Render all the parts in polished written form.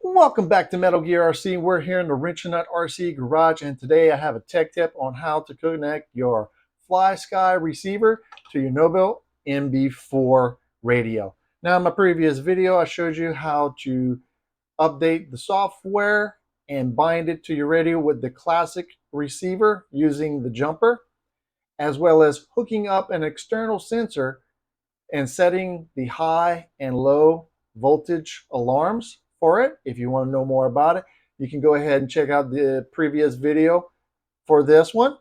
Welcome back to Metal Gear RC. We're here in the Wrench and Nut RC garage, and today I have a tech tip on how to connect your FLYSKY receiver to your Nobel NB4 radio. Now, in my previous video, I showed you how to update the software and bind it to your radio with the classic receiver using the jumper, as well as hooking up an external sensor and setting the high and low voltage alarms for it. If you want to know more about it, you can go ahead and check out the previous video for this one.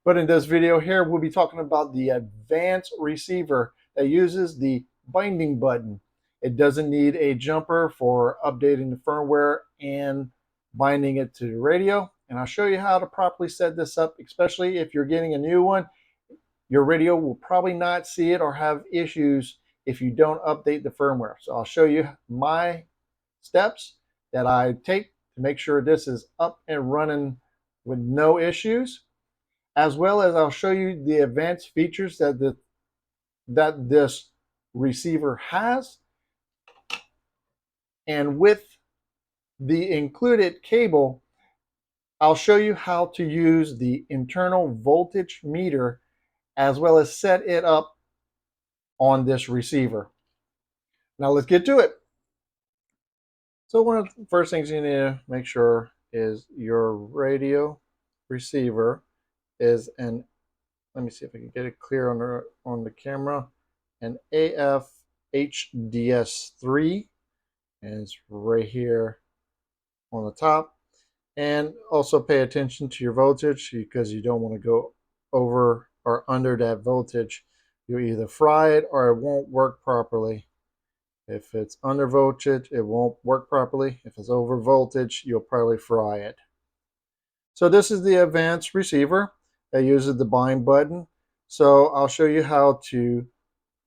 But in this video here, we'll be talking about the advanced receiver that uses the binding button. It doesn't need a jumper for updating the firmware and binding it to the radio. And I'll show you how to properly set this up, especially if you're getting a new one. Your radio will probably not see it or have issues if you don't update the firmware. So I'll show you my steps that I take to make sure this is up and running with no issues, as well as I'll show you the advanced features that this receiver has. And with the included cable, I'll show you how to use the internal voltage meter as well as set it up on this receiver. Now let's get to it. So one of the first things you need to make sure is your radio receiver is an, let me see if I can get it clear on the camera, an AF HDS3, and it's right here on the top. And also pay attention to your voltage, because you don't want to go over or under that voltage. You'll either fry it or it won't work properly. If it's under voltage, it won't work properly. If it's over voltage, you'll probably fry it. So this is the advanced receiver that uses the bind button. So I'll show you how to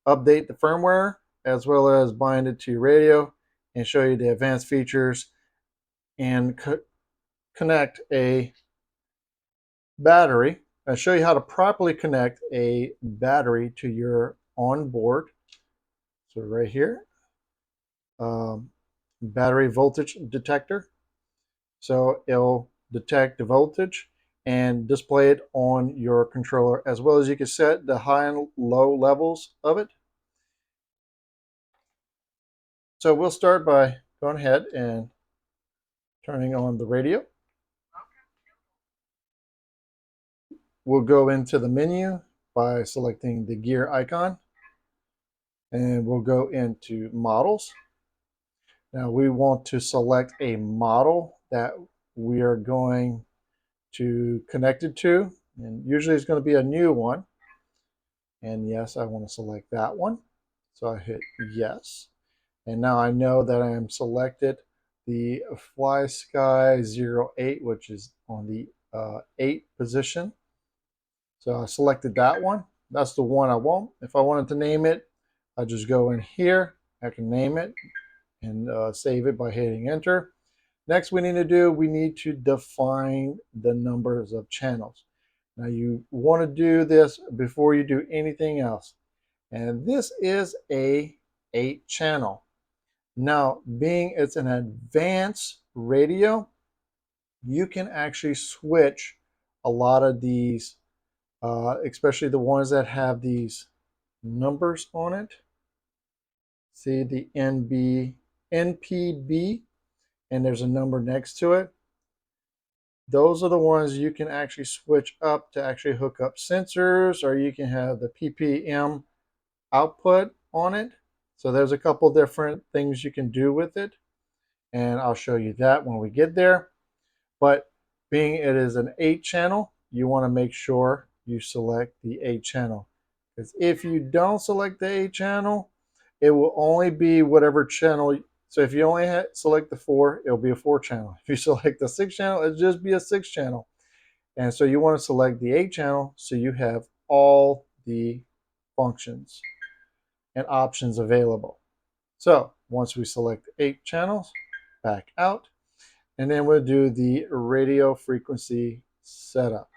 update the firmware as well as bind it to your radio, and show you the advanced features and connect a battery. I'll show you how to properly connect a battery to your onboard. So right here, battery voltage detector. So it'll detect the voltage and display it on your controller, as well as you can set the high and low levels of it. So we'll start by going ahead and turning on the radio. We'll go into the menu by selecting the gear icon, and we'll go into models. Now we want to select a model that we are going to connect it to, and usually it's going to be a new one. And yes, I want to select that one. So I hit yes. And now I know that I am selected the FLYSKY 08, which is on the 8 position. So I selected that one. That's the one I want. If I wanted to name it, I just go in here. I can name it and save it by hitting enter. Next we need to define the numbers of channels. Now you want to do this before you do anything else. And this is a 8 channel. Now, being it's an advanced radio, you can actually switch a lot of these, especially the ones that have these numbers on it. See the NPB, and there's a number next to it. Those are the ones you can actually switch up to actually hook up sensors, or you can have the ppm output on it. So there's a couple different things you can do with it, and I'll show you that when we get there. But being it is an 8 channel, you want to make sure you select the 8 channel, because if you don't select the 8 channel, it will only be whatever channel. So if you only select the 4, it'll be a 4 channel. If you select the 6 channel, it'll just be a 6 channel. And so you want to select the 8 channel so you have all the functions and options available. So once we select 8 channels, back out, and then we'll do the radio frequency setup.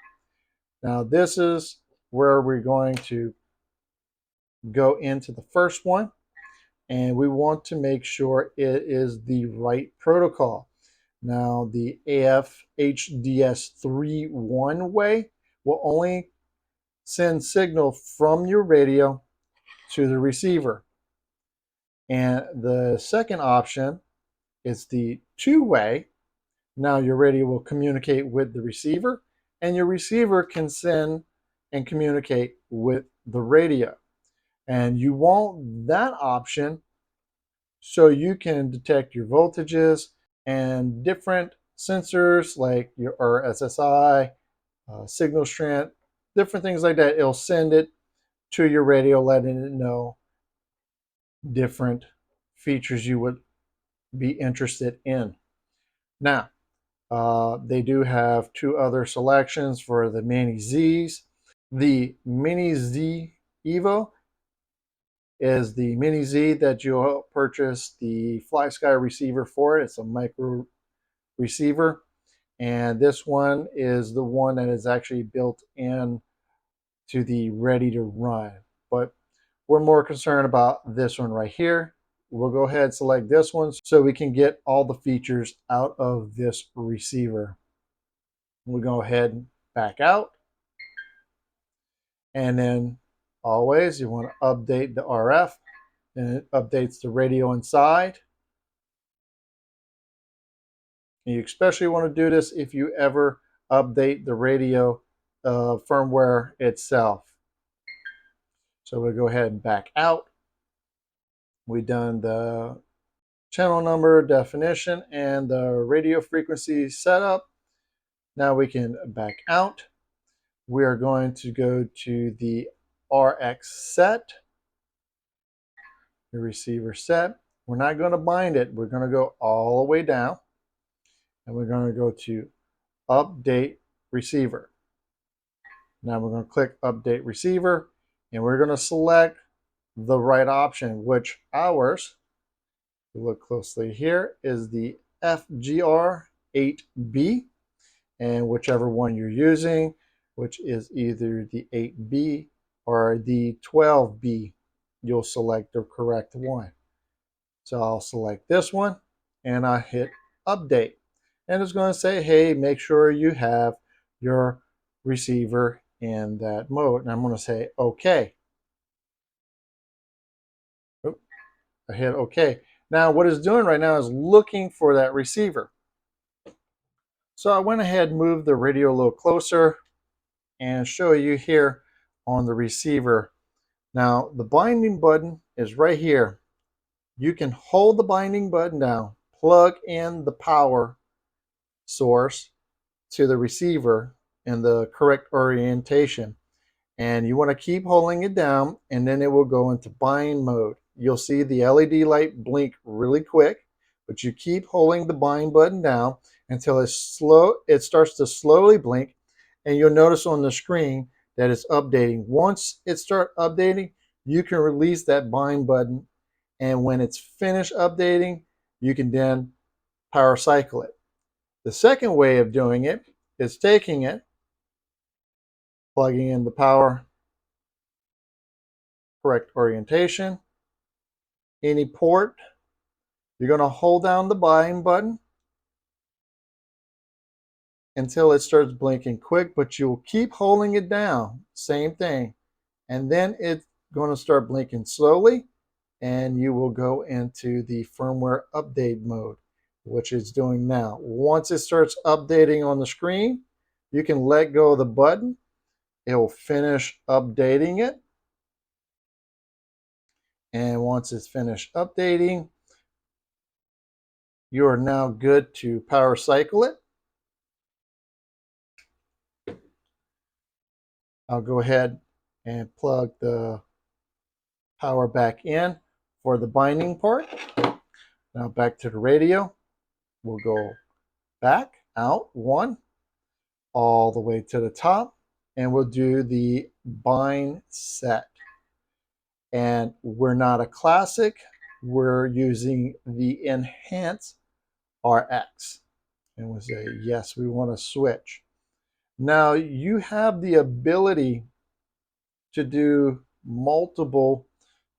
Now this is where we're going to go into the first one. and we want to make sure it is the right protocol. Now, the AF-HDS3 one-way will only send signal from your radio to the receiver. And the second option is the two-way. Now your radio will communicate with the receiver, and your receiver can send and communicate with the radio. And you want that option so you can detect your voltages and different sensors like your RSSI, signal strength, different things like that. It'll send it to your radio, letting it know different features you would be interested in. Now, they do have two other selections for the Mini Zs. The Mini Z Evo is the Mini Z that you'll purchase the FlySky receiver for. It's a micro receiver, and this one is the one that is actually built in to the ready to run. But we're more concerned about this one right here. We'll go ahead and select this one so we can get all the features out of this receiver. We'll go ahead and back out. And then always you want to update the RF, and it updates the radio inside. And you especially want to do this if you ever update the radio firmware itself. So we'll go ahead and back out. We've done the channel number definition and the radio frequency setup. Now we can back out. We are going to go to the RX set, the receiver set. We're not going to bind it. We're going to go all the way down, and we're going to go to update receiver. Now we're going to click update receiver, and we're going to select the right option, which ours, if you look closely here, is the FGR8B, and whichever one you're using, which is either the 8B or the 12B, you'll select the correct one. So I'll select this one, and I hit update. And it's going to say, hey, make sure you have your receiver in that mode. And I'm going to say, okay. Oop, I hit okay. Now what it's doing right now is looking for that receiver. So I went ahead and moved the radio a little closer and show you here on the receiver. Now the binding button is right here. You can hold the binding button down, plug in the power source to the receiver in the correct orientation, and you want to keep holding it down, and then it will go into bind mode. You'll see the LED light blink really quick, but you keep holding the bind button down until it starts to slowly blink, and you'll notice on the screen that it's updating. Once it starts updating, you can release that bind button, and when it's finished updating, you can then power cycle it. The second way of doing it is taking it, plugging in the power, correct orientation, any port. You're going to hold down the bind button until it starts blinking quick, but you'll keep holding it down, same thing, and then it's going to start blinking slowly, and you will go into the firmware update mode, which it's doing now. Once it starts updating on the screen, you can let go of the button. It will finish updating it, and once it's finished updating, you are now good to power cycle it. I'll go ahead and plug the power back in for the binding part. Now back to the radio. We'll go back out one, all the way to the top, and we'll do the bind set. And we're not a classic, we're using the enhanced RX. And we'll say, yes, we want to switch. Now you have the ability to do multiple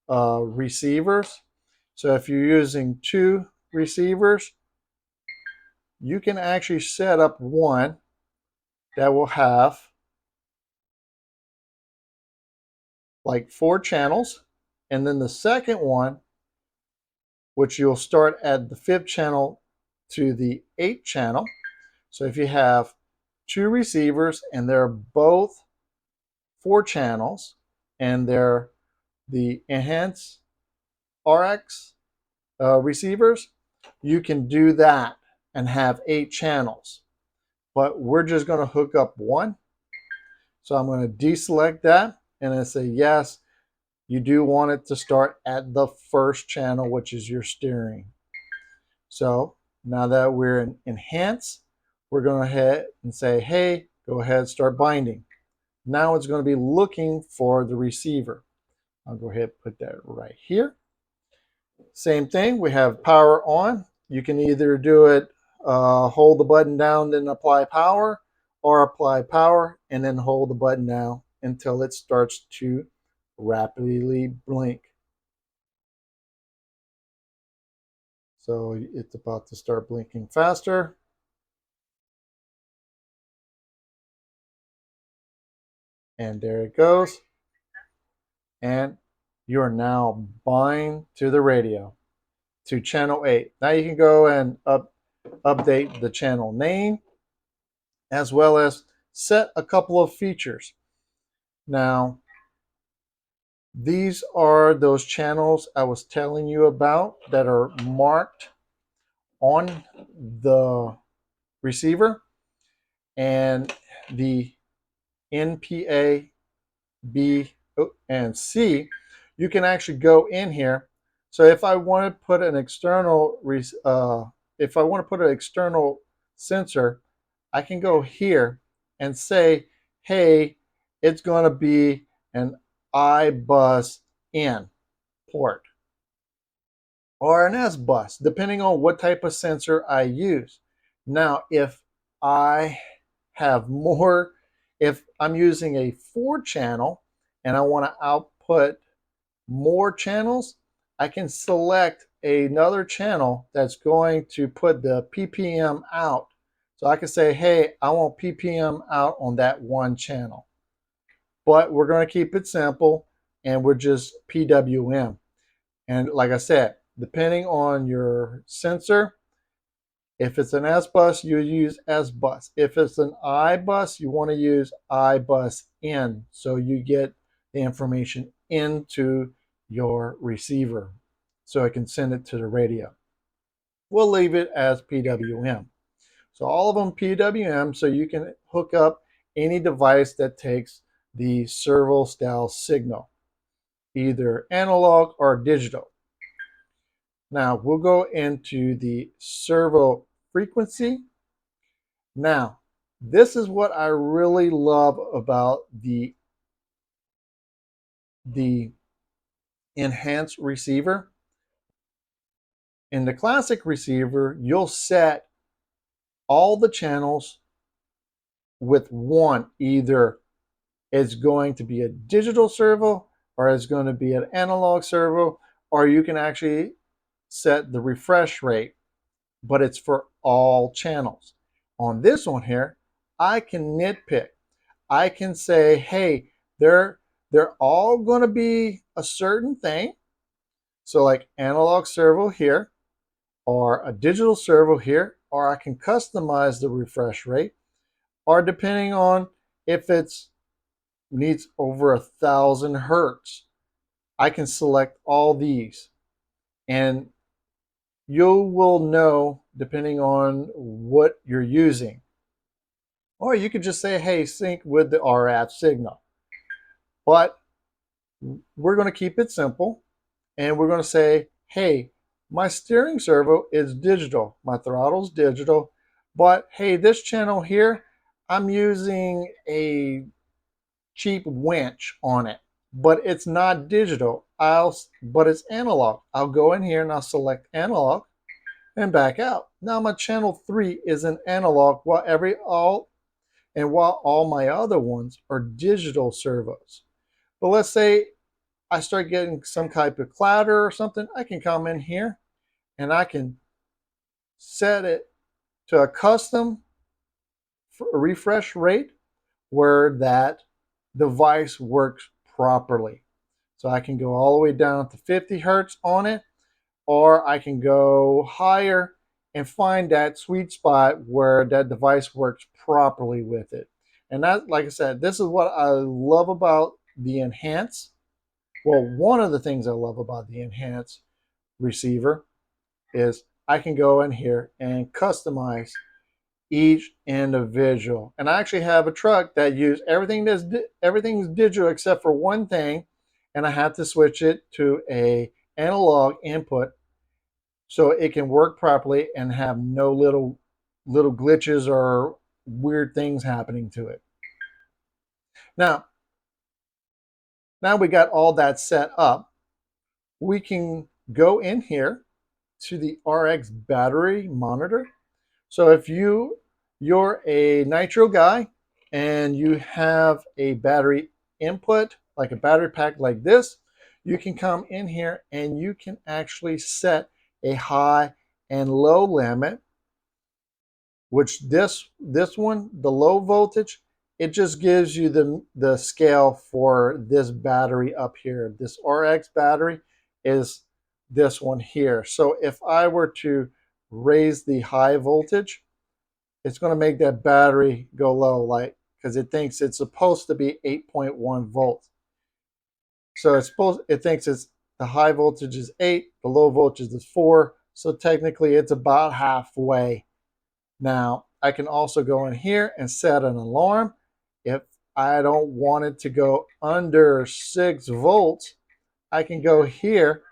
receivers. So if you're using 2 receivers, you can actually set up one that will have like 4 channels, and then the second one, which you'll start at the 5th channel to the 8th channel. So if you have 2 receivers and they're both 4 channels and they're the enhanced RX receivers, you can do that and have 8 channels. But we're just going to hook up one. So I'm going to deselect that and I say yes, you do want it to start at the 1st channel, which is your steering. So now that we're in enhance, we're going to head and say, hey, go ahead, start binding. Now it's going to be looking for the receiver. I'll go ahead and put that right here. Same thing, we have power on. You can either do it, hold the button down, then apply power, or apply power and then hold the button down until it starts to rapidly blink. So it's about to start blinking faster. And there it goes. And you're now bind to the radio to channel 8. Now you can go and update the channel name as well as set a couple of features. Now, these are those channels I was telling you about that are marked on the receiver, and the NPA, B, and C, you can actually go in here. So if I want to put an external sensor, I can go here and say, hey, it's going to be an iBus in port or an S bus, depending on what type of sensor I use. Now, if I have more, if I'm using a 4 channel and I want to output more channels, I can select another channel that's going to put the PPM out. So I can say, hey, I want PPM out on that one channel. But we're going to keep it simple and we're just PWM. And like I said, depending on your sensor, if it's an S bus, you use S bus. If it's an I bus, you want to use I bus in, so you get the information into your receiver so it can send it to the radio. We'll leave it as PWM. So all of them PWM, so you can hook up any device that takes the servo style signal, either analog or digital. Now we'll go into the servo frequency. Now, this is what I really love about the enhanced receiver. In the classic receiver, you'll set all the channels with one. Either it's going to be a digital servo or it's going to be an analog servo, or you can actually set the refresh rate, but it's for all channels. On this one here, I can nitpick. I can say, hey, they're all going to be a certain thing. So like analog servo here, or a digital servo here, or I can customize the refresh rate, or depending on if it's needs over 1,000 hertz, I can select all these. And you will know depending on what you're using. Or you could just say, hey, sync with the RF signal. But we're going to keep it simple. And we're going to say, hey, my steering servo is digital. My throttle's digital. But hey, this channel here, I'm using a cheap winch on it. But it's not digital. But it's analog. I'll go in here and I'll select analog and back out. Now my channel 3 is an analog while all my other ones are digital servos. But let's say I start getting some type of clatter or something, I can come in here and I can set it to a custom refresh rate where that device works properly. So I can go all the way down to 50 hertz on it, or I can go higher and find that sweet spot where that device works properly with it. And that, like I said, this is what I love about the Enhance. Well, one of the things I love about the Enhance receiver is I can go in here and customize each individual. And I actually have a truck that uses everything's digital except for one thing, and I have to switch it to a analog input so it can work properly and have no little glitches or weird things happening to it. Now we got all that set up. We can go in here to the RX battery monitor. So if you're a nitro guy and you have a battery input, like a battery pack like this, you can come in here and you can actually set a high and low limit, which this one, the low voltage, it just gives you the scale for this battery up here. This RX battery is this one here. So if I were to raise the high voltage, it's going to make that battery go low, like, because it thinks it's supposed to be 8.1 volts. So it thinks the high voltage is 8, the low voltage is 4. So technically it's about halfway. Now I can also go in here and set an alarm. If I don't want it to go under 6 volts, I can go here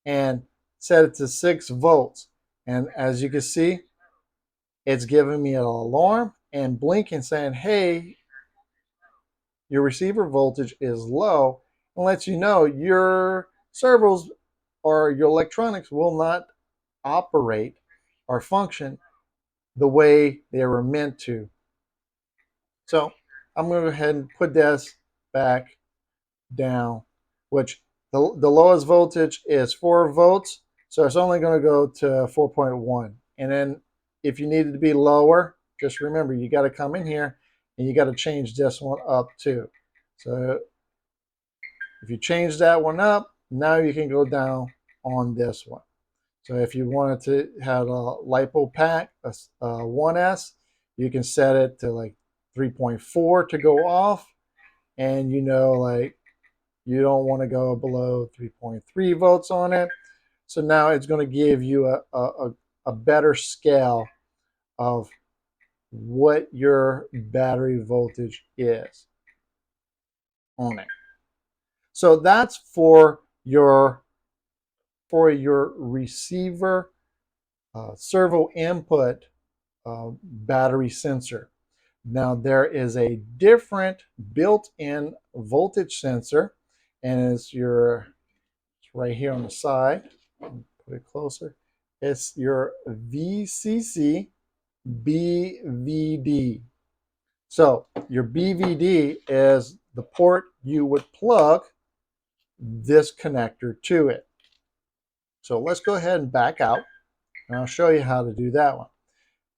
and set it to 6 volts. And as you can see, it's giving me an alarm and blinking saying, hey, your receiver voltage is low, and lets you know your servos or your electronics will not operate or function the way they were meant to. So I'm going to go ahead and put this back down, which the lowest voltage is 4 volts. So it's only going to go to 4.1. And then if you need it to be lower, just remember, you got to come in here and you got to change this one up too. So if you change that one up, now you can go down on this one. So if you wanted to have a LiPo pack, a 1S, you can set it to like 3.4 to go off. And like you don't want to go below 3.3 volts on it. So now it's going to give you a better scale of what your battery voltage is on it. So that's for your receiver servo input battery sensor. Now there is a different built-in voltage sensor, and it's right here on the side. Put it closer. It's your VCC BVD. So your BVD is the port you would plug this connector to it. So let's go ahead and back out, and I'll show you how to do that one.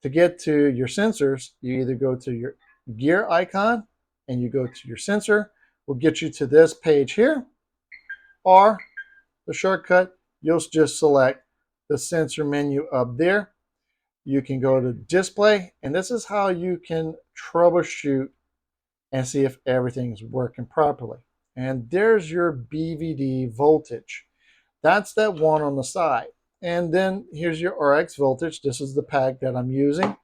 To get to your sensors, you either go to your gear icon and you go to your sensor. Will get you to this page here, or the shortcut, you'll just select the sensor menu up there. You can go to display, and this is how you can troubleshoot and see if everything's working properly. And there's your BVD voltage. That's that one on the side. And then here's your RX voltage. This is the pack that I'm using.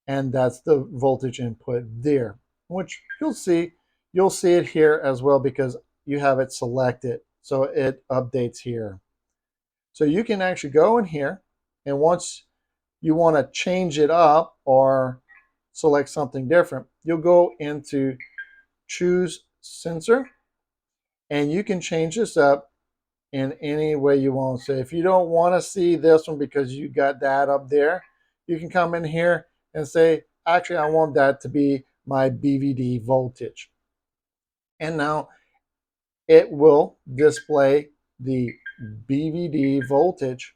And that's the voltage input there, which you'll see it here as well because you have it selected. So it updates here. So you can actually go in here, and once you want to change it up or select something different, you'll go into choose sensor, and you can change this up in any way you want. So if you don't want to see this one because you got that up there, you can come in here and say, actually, I want that to be my BVD voltage. And now it will display the BVD voltage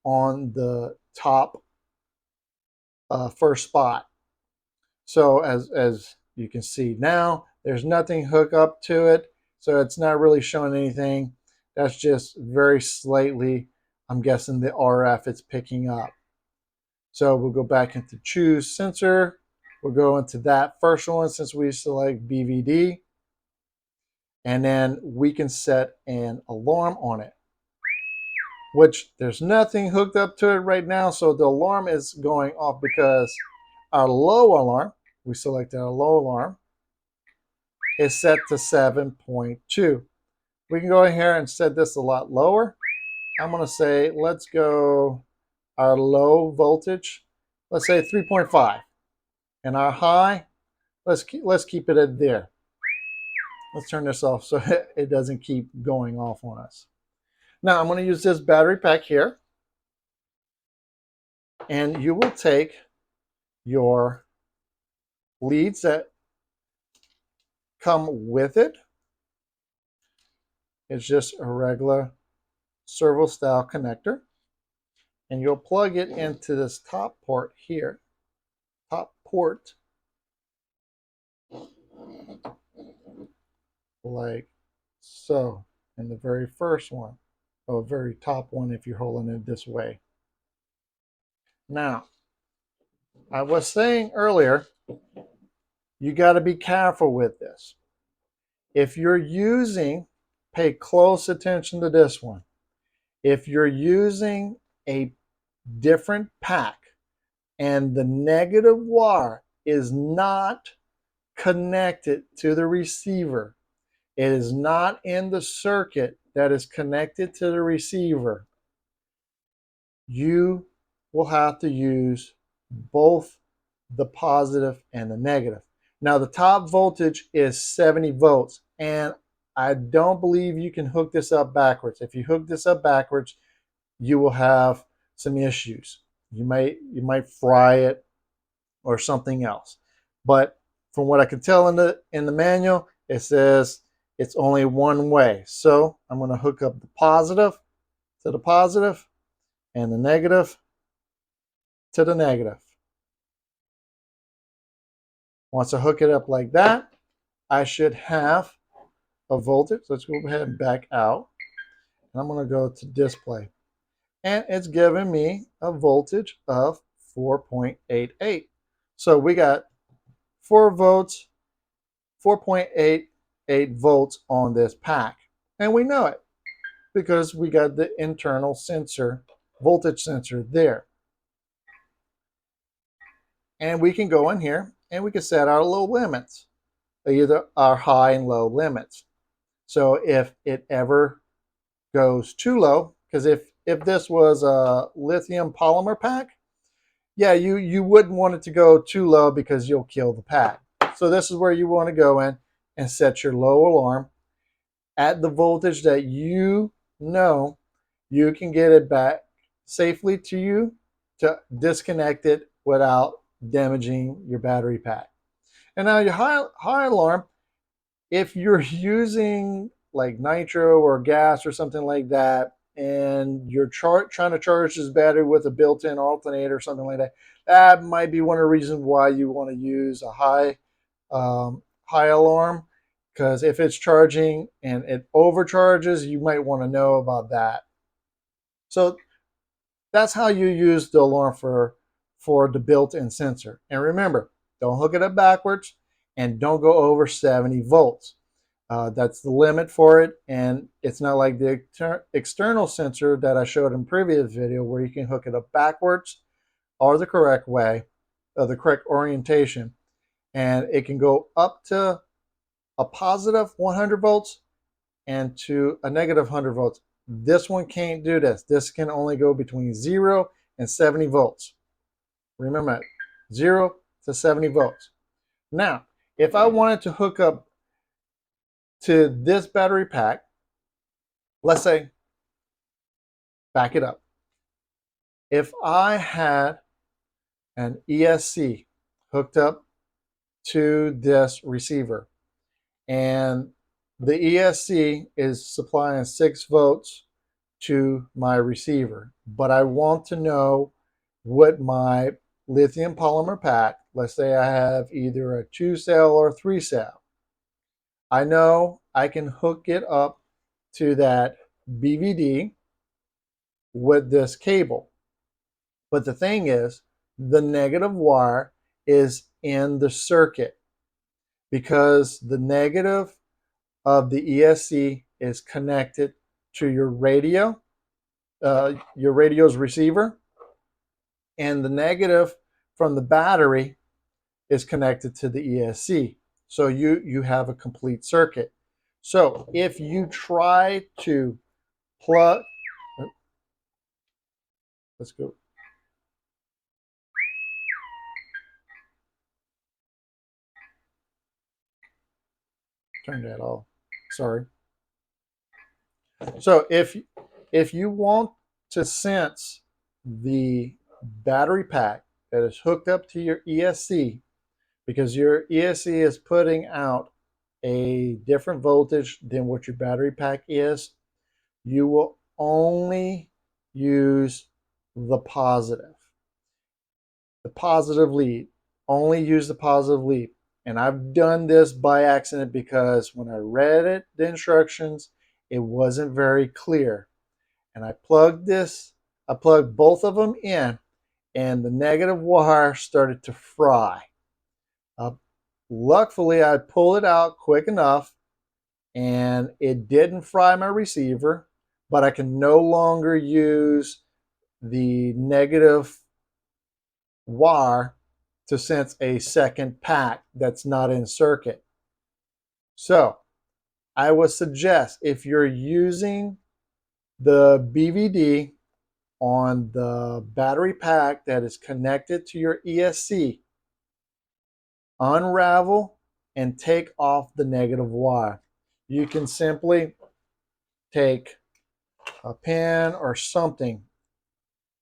on the top first spot. So as you can see now, there's nothing hooked up to it, so it's not really showing anything. That's just very slightly, I'm guessing, the RF it's picking up. So we'll go back into choose sensor. We'll go into that first one since we select BVD. And then we can set an alarm on it, which there's nothing hooked up to it right now. So the alarm is going off because our low alarm, we selected our low alarm, is set to 7.2. We can go in here and set this a lot lower. I'm going to say, let's go our low voltage, let's say 3.5. And our high, let's keep it at there. Let's turn this off so it doesn't keep going off on us. Now I'm going to use this battery pack here. And you will take your leads that come with it. It's just a regular servo style connector. And you'll plug it into this top port here. Top port. Like so. And the very first one. Or very top one if you're holding it this way. Now, I was saying earlier, you got to be careful with this. If you're using, pay close attention to this one. If you're using a different pack and the negative wire is not connected to the receiver, it is not in the circuit that is connected to the receiver, you will have to use both the positive and the negative. Now the top voltage is 70 volts and I don't believe you can hook this up backwards. If you hook this up backwards, you will have some issues. You might fry it or something else. But from what I can tell in the manual, it says it's only one way. So I'm going to hook up the positive to the positive and the negative to the negative. Once I hook it up like that, I should have a voltage. Let's go ahead and back out. And I'm going to go to display. And it's giving me a voltage of 4.88. So we got 4 volts, 4.88 volts on this pack. And we know it because we got the internal sensor, voltage sensor there. And we can go in here and we can set our low limits, either our high and low limits. So if it ever goes too low, because if this was a lithium polymer pack, yeah, you wouldn't want it to go too low because you'll kill the pack. So this is where you want to go in and set your low alarm at the voltage that you know you can get it back safely to you to disconnect it without damaging your battery pack. And now your high alarm, if you're using like nitro or gas or something like that, and you're trying to charge this battery with a built-in alternator or something like that, that might be one of the reasons why you want to use a high alarm, because if it's charging and it overcharges, you might want to know about that. So that's how you use the alarm for the built-in sensor. And remember, don't hook it up backwards and don't go over 70 volts. That's the limit for it, and it's not like the external sensor that I showed in previous video where you can hook it up backwards or the correct way, or the correct orientation, and it can go up to a positive 100 volts and to a negative 100 volts. This one can't do this. This can only go between 0 and 70 volts. Remember that, 0 to 70 volts. Now, if I wanted to hook up to this battery pack, let's say, back it up. If I had an ESC hooked up to this receiver and the ESC is supplying 6 volts to my receiver, but I want to know what my lithium polymer pack, let's say I have either a 2-cell or 3-cell, I know I can hook it up to that BVD with this cable. But the thing is, the negative wire is in the circuit because the negative of the ESC is connected to your radio, your radio's receiver, and the negative from the battery is connected to the ESC. So you have a complete circuit. So if you try to plug, let's go. Turn that off. Sorry. So if you want to sense the battery pack that is hooked up to your ESC, because your ESC is putting out a different voltage than what your battery pack is, you will only use the positive lead. Only use the positive lead. And I've done this by accident because when I read it, the instructions, it wasn't very clear. And I plugged both of them in, and the negative wire started to fry. Luckily, I pulled it out quick enough, and it didn't fry my receiver, but I can no longer use the negative wire to sense a second pack that's not in circuit. So I would suggest if you're using the BVD on the battery pack that is connected to your ESC, unravel and take off the negative wire. You can simply take a pen or something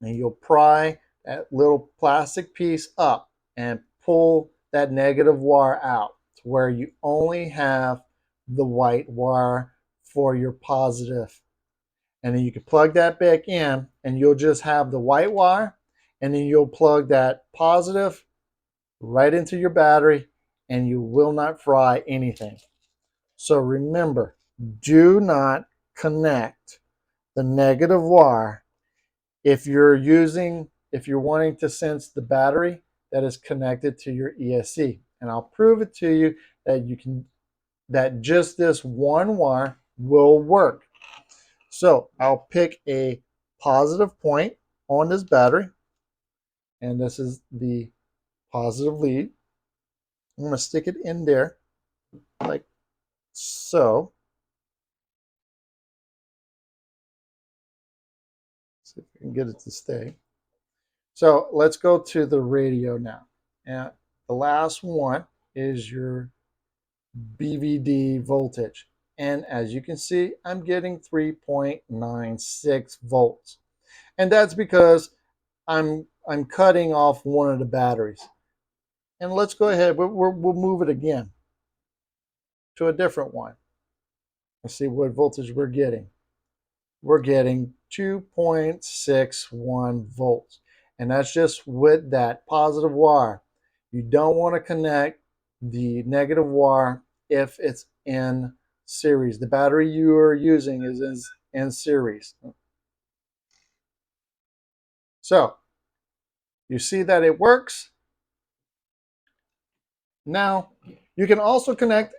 and you'll pry that little plastic piece up and pull that negative wire out to where you only have the white wire for your positive. And then you can plug that back in and you'll just have the white wire, and then you'll plug that positive right into your battery and you will not fry anything. So remember, do not connect the negative wire if you're wanting to sense the battery that is connected to your ESC. And I'll prove it to you that just this one wire will work. So I'll pick a positive point on this battery, and this is the positive lead. I'm going to stick it in there like so. See if we can get it to stay. So let's go to the radio now. And the last one is your BVD voltage. And as you can see, I'm getting 3.96 volts. And that's because I'm cutting off one of the batteries. And let's go ahead, we'll move it again to a different one. Let's see what voltage we're getting. We're getting 2.61 volts. And that's just with that positive wire. You don't want to connect the negative wire if it's in series. The battery you are using is in series. So you see that it works. Now you can also connect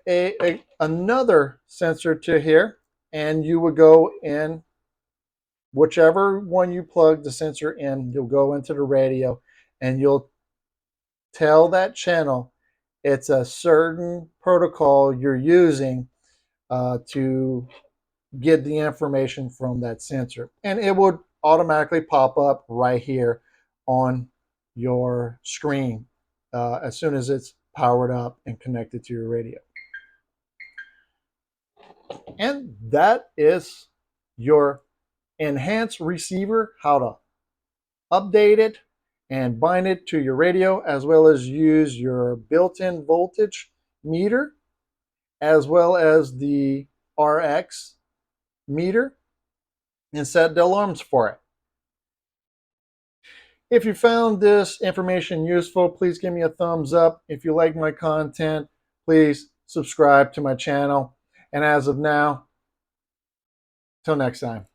another sensor to here, and you would go in whichever one you plug the sensor in. You'll go into the radio and you'll tell that channel it's a certain protocol you're using to get the information from that sensor, and it would automatically pop up right here on your screen as soon as it's powered up and connected to your radio. And that is your enhanced receiver, how to update it and bind it to your radio, as well as use your built-in voltage meter as well as the RX meter, and set the alarms for it. If you found this information useful, please give me a thumbs up. If you like my content, please subscribe to my channel. And as of now, till next time.